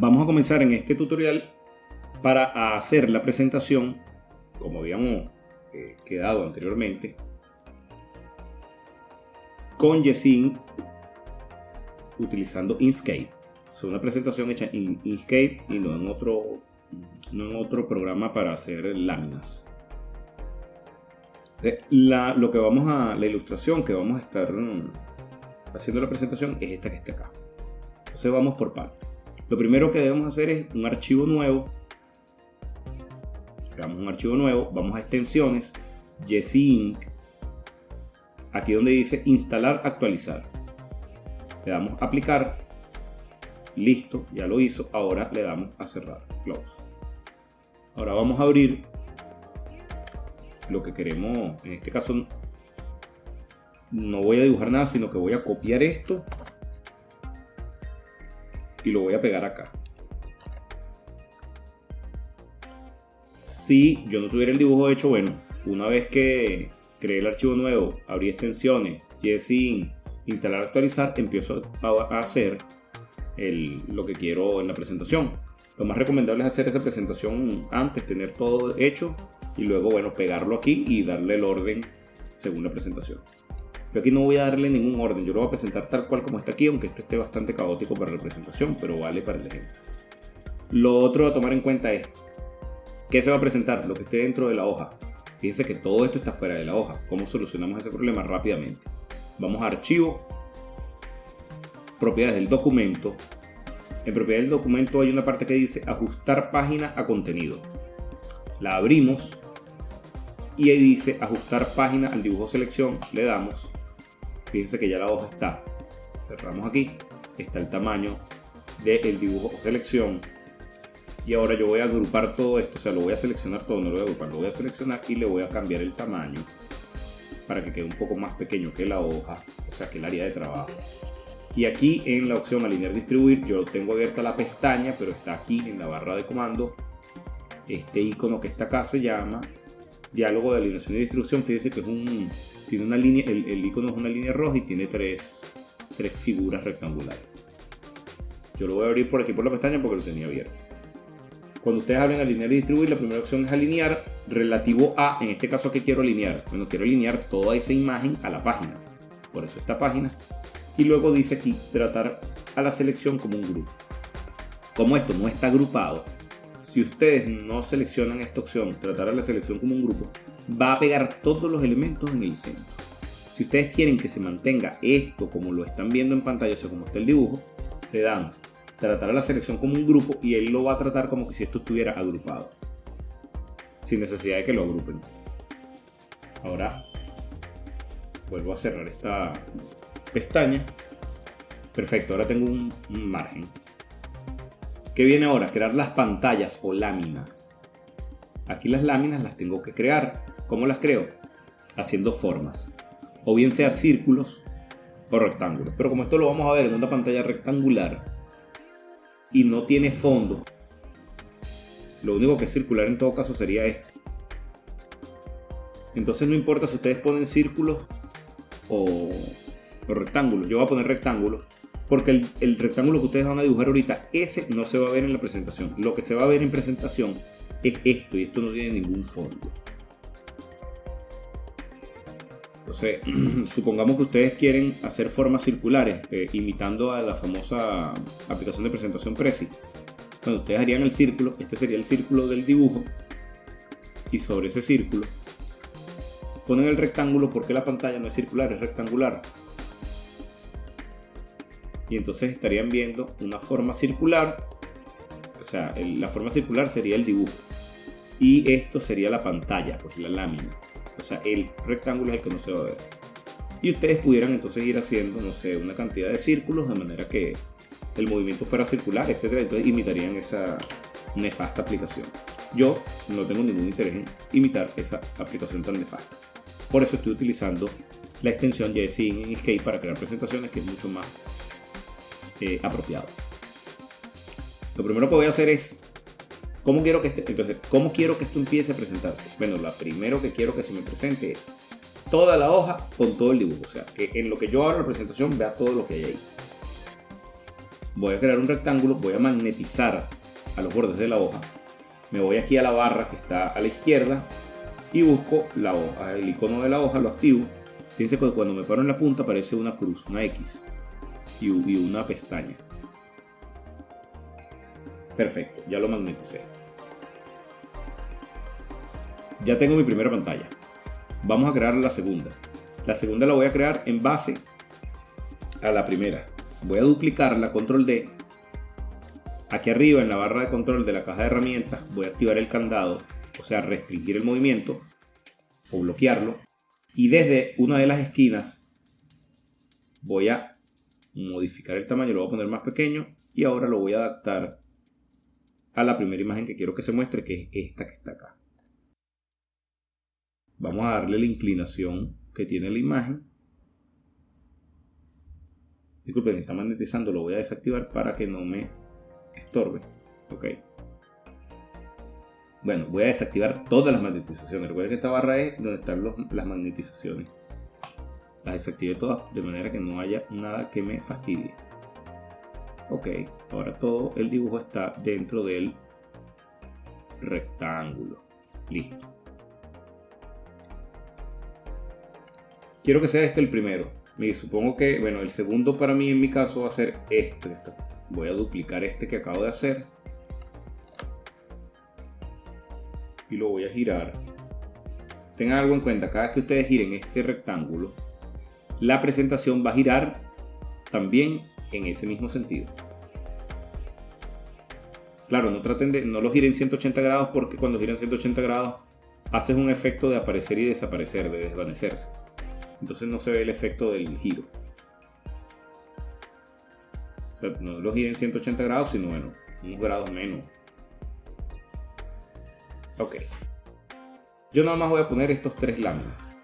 Vamos a comenzar en este tutorial para hacer la presentación, como habíamos quedado anteriormente, con Yesin utilizando Inkscape. Es una presentación hecha en Inkscape y no en otro programa para hacer láminas. La ilustración que vamos a estar haciendo la presentación es esta que está acá. Entonces vamos por partes. Lo primero que debemos hacer es un archivo nuevo. Creamos un archivo nuevo, vamos a extensiones, Yesin, aquí donde dice instalar, actualizar. Le damos a aplicar, listo, ya lo hizo. Ahora le damos a cerrar, close. Ahora vamos a abrir lo que queremos. En este caso no voy a dibujar nada, sino que voy a copiar esto y lo voy a pegar acá. Si yo no tuviera el dibujo hecho, bueno, una vez que creé el archivo nuevo, abrí extensiones, Yesin, instalar, actualizar, empiezo a hacer lo que quiero en la presentación. Lo más recomendable es hacer esa presentación antes, tener todo hecho y luego, bueno, pegarlo aquí y darle el orden según la presentación. Yo aquí no voy a darle ningún orden, yo lo voy a presentar tal cual como está aquí, aunque esto esté bastante caótico para la presentación, pero vale para el ejemplo. Lo otro a tomar en cuenta es ¿qué se va a presentar? Lo que esté dentro de la hoja. Fíjense que todo esto está fuera de la hoja. ¿Cómo solucionamos ese problema? Rápidamente. Vamos a archivo, propiedades del documento. En propiedades del documento hay una parte que dice ajustar página a contenido. La abrimos y ahí dice ajustar página al dibujo selección. Le damos. Fíjense que ya la hoja está. Cerramos aquí. Está el tamaño del dibujo o selección. Y ahora yo voy a agrupar todo esto, o sea, lo voy a seleccionar todo, no lo voy a agrupar, lo voy a seleccionar y le voy a cambiar el tamaño para que quede un poco más pequeño que la hoja, o sea, que el área de trabajo. Y aquí en la opción alinear distribuir, yo tengo abierta la pestaña, pero está aquí en la barra de comando. Este icono que está acá se llama diálogo de alineación y distribución. Fíjense que tiene una línea, el icono es una línea roja y tiene tres figuras rectangulares. Yo lo voy a abrir por aquí por la pestaña porque lo tenía abierto. Cuando ustedes hablen de alinear y distribuir, la primera opción es alinear relativo a, en este caso, ¿qué quiero alinear? Bueno, quiero alinear toda esa imagen a la página. Por eso esta página. Y luego dice aquí, tratar a la selección como un grupo. Como esto no está agrupado, si ustedes no seleccionan esta opción, tratar a la selección como un grupo, va a pegar todos los elementos en el centro. Si ustedes quieren que se mantenga esto como lo están viendo en pantalla, o sea, como está el dibujo, le dan tratar a la selección como un grupo y él lo va a tratar como que si esto estuviera agrupado, sin necesidad de que lo agrupen. Ahora vuelvo a cerrar esta pestaña. Perfecto, ahora tengo un margen. ¿Qué viene ahora? Crear las pantallas o láminas. Aquí las láminas las tengo que crear. ¿Cómo las creo? Haciendo formas, o bien sea círculos o rectángulos. Pero como esto lo vamos a ver en una pantalla rectangular y no tiene fondo, lo único que es circular en todo caso sería esto. Entonces no importa si ustedes ponen círculos o rectángulos. Yo voy a poner rectángulos porque el rectángulo que ustedes van a dibujar ahorita, ese no se va a ver en la presentación. Lo que se va a ver en presentación es esto, y esto no tiene ningún fondo. Entonces, supongamos que ustedes quieren hacer formas circulares, imitando a la famosa aplicación de presentación Prezi. Bueno, ustedes harían el círculo, este sería el círculo del dibujo, y sobre ese círculo ponen el rectángulo porque la pantalla no es circular, es rectangular. Y entonces estarían viendo una forma circular, o sea, la forma circular sería el dibujo, y esto sería la pantalla, pues la lámina. O sea, el rectángulo es el que no se va a ver. Y ustedes pudieran entonces ir haciendo, no sé, una cantidad de círculos de manera que el movimiento fuera circular, etc. Entonces imitarían esa nefasta aplicación. Yo no tengo ningún interés en imitar esa aplicación tan nefasta. Por eso estoy utilizando la extensión Yesin en Inkscape para crear presentaciones, que es mucho más apropiado. Lo primero que voy a hacer es ¿cómo quiero que esto empiece a presentarse? Bueno, lo primero que quiero que se me presente es toda la hoja con todo el dibujo. O sea, que en lo que yo hago la presentación vea todo lo que hay ahí. voy a crear un rectángulo, voy a magnetizar a los bordes de la hoja. Me voy aquí a la barra que está a la izquierda y busco la hoja, el icono de la hoja, lo activo. Fíjense que cuando me paro en la punta aparece una cruz, una X y una pestaña. Perfecto, ya lo magneticé. Ya tengo mi primera pantalla. Vamos a crear la segunda. La segunda la voy a crear en base a la primera. Voy a duplicarla, control D. Aquí arriba en la barra de control de la caja de herramientas voy a activar el candado, o sea, restringir el movimiento o bloquearlo. Y desde una de las esquinas voy a modificar el tamaño, lo voy a poner más pequeño y ahora lo voy a adaptar a la primera imagen que quiero que se muestre, que es esta que está acá. Vamos a darle la inclinación que tiene la imagen. Disculpen, está magnetizando, lo voy a desactivar para que no me estorbe. Ok. Bueno, voy a desactivar todas las magnetizaciones. Recuerden que esta barra es donde están las magnetizaciones. Las desactivé todas de manera que no haya nada que me fastidie. Ok, ahora todo el dibujo está dentro del rectángulo. Listo. Quiero que sea este el primero. Y supongo que, bueno, el segundo para mí en mi caso va a ser este. Voy a duplicar este que acabo de hacer. Y lo voy a girar. Tengan algo en cuenta, cada vez que ustedes giren este rectángulo, la presentación va a girar también en ese mismo sentido. Claro, no lo giren 180 grados porque cuando giran 180 grados haces un efecto de aparecer y desaparecer, de desvanecerse. Entonces no se ve el efecto del giro. O sea, no lo giren 180 grados, sino bueno, unos grados menos. Ok. Yo nada más voy a poner estos 3 láminas.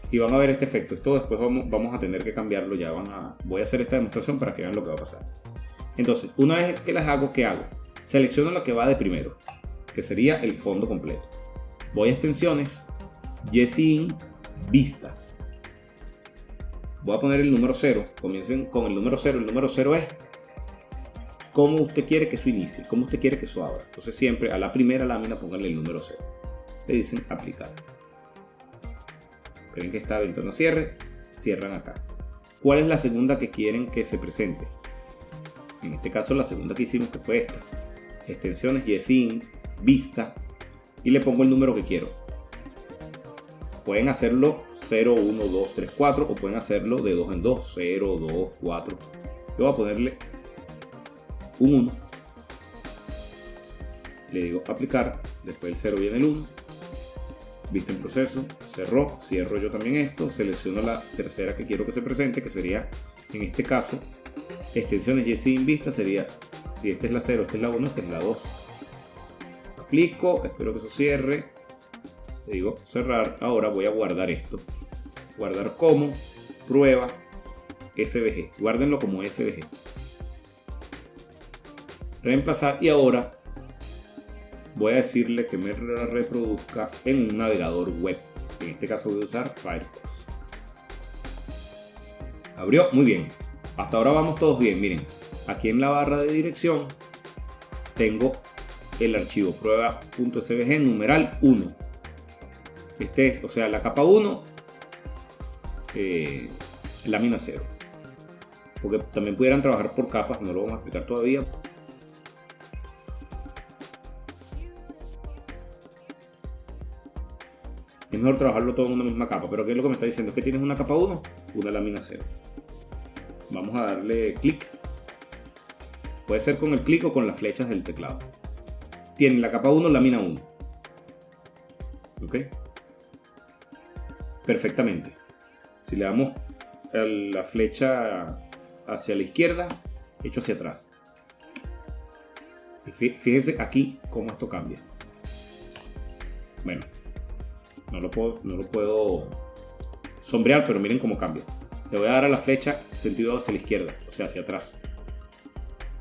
Y van a ver este efecto. Esto después vamos a tener que cambiarlo ya. Voy a hacer esta demostración para que vean lo que va a pasar. Entonces, una vez que las hago, ¿qué hago? Selecciono la que va de primero, que sería el fondo completo. Voy a extensiones, Yesin, vista. Voy a poner el número 0. Comiencen con el número 0. El número 0 es cómo usted quiere que eso inicie, cómo usted quiere que eso abra. Entonces siempre a la primera lámina pónganle el número 0. Le dicen aplicar. Ven que esta ventana cierre, cierran acá. ¿Cuál es la segunda que quieren que se presente? En este caso la segunda que hicimos, que fue esta. Extensiones, Yesin, vista. Y le pongo el número que quiero. Pueden hacerlo 0, 1, 2, 3, 4 o pueden hacerlo de 2 en 2, 0, 2, 4. Yo voy a ponerle un 1. Le digo aplicar, después del 0 viene el 1. Vista en proceso, cerró, cierro yo también esto, selecciono la tercera que quiero que se presente, que sería en este caso extensiones Yesin vista, sería si esta es la 0, esta es la 1, esta es la 2. Aplico, espero que eso cierre. Le digo cerrar. Ahora voy a guardar esto. Guardar como prueba SVG. Guárdenlo como SVG. Reemplazar. Y ahora voy a decirle que me reproduzca en un navegador web. En este caso voy a usar Firefox. Abrió. Muy bien. Hasta ahora vamos todos bien. Miren. Aquí en la barra de dirección tengo el archivo prueba.svg numeral 1. Este es, o sea, la capa 1, lámina 0. Porque también pudieran trabajar por capas, no lo vamos a explicar todavía. Es mejor trabajarlo todo en una misma capa, pero ¿qué es lo que me está diciendo? Es que tienes una capa 1, una lámina 0. Vamos a darle clic. Puede ser con el clic o con las flechas del teclado. Tienen la capa 1, lámina 1. ¿Ok? Perfectamente. Si le damos a la flecha hacia la izquierda, hecho hacia atrás. Y fíjense aquí cómo esto cambia. Bueno, no lo puedo sombrear, pero miren cómo cambia. Le voy a dar a la flecha sentido hacia la izquierda, o sea, hacia atrás.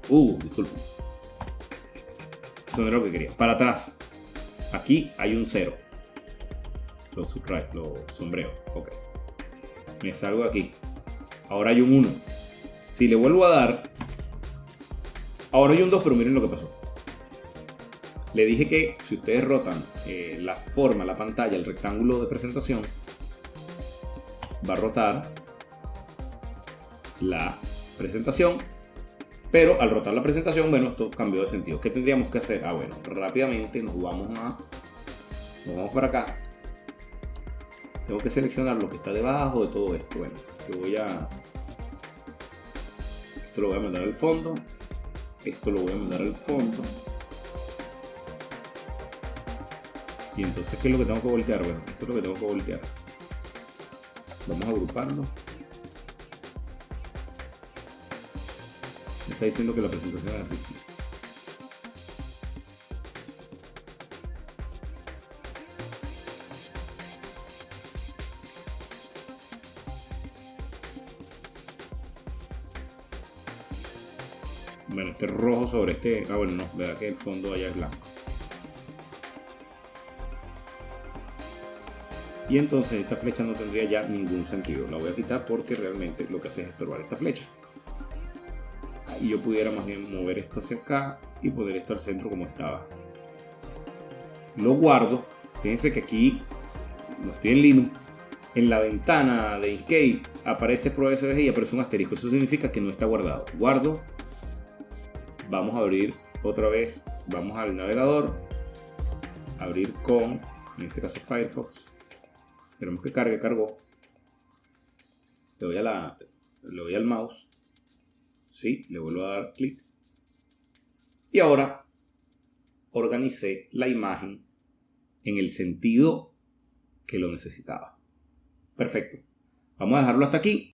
Disculpen. Eso no era lo que quería. Para atrás. Aquí hay un 0. Lo sombreo. Ok. Me salgo de aquí. Ahora hay un 1. Si le vuelvo a dar, Ahora hay un 2, pero miren lo que pasó. Le dije que si ustedes rotan la forma, la pantalla, el rectángulo de presentación, va a rotar la presentación, pero al rotar la presentación, bueno, esto cambió de sentido. ¿Qué tendríamos que hacer? Bueno, rápidamente nos vamos para acá. Tengo que seleccionar lo que está debajo de todo esto. Bueno, esto lo voy a mandar al fondo. Esto lo voy a mandar al fondo. Y entonces, ¿qué es lo que tengo que voltear? Bueno, esto es lo que tengo que voltear. Vamos a agruparlo. Me está diciendo que la presentación es así. Bueno, este rojo sobre este... bueno, no, verá que el fondo allá es blanco. Y entonces esta flecha no tendría ya ningún sentido. La voy a quitar porque realmente lo que hace es estorbar esta flecha. Y yo pudiera más bien mover esto hacia acá y poner esto al centro como estaba. Lo guardo. Fíjense que aquí, no estoy en Linux, en la ventana de Inkscape aparece ProSVG y aparece un asterisco. Eso significa que no está guardado. Guardo. Vamos a abrir otra vez. Vamos al navegador. Abrir con, en este caso, Firefox. Esperemos que cargue, cargó. Le doy al mouse. Sí, le vuelvo a dar clic. Y ahora organicé la imagen en el sentido que lo necesitaba. Perfecto. Vamos a dejarlo hasta aquí.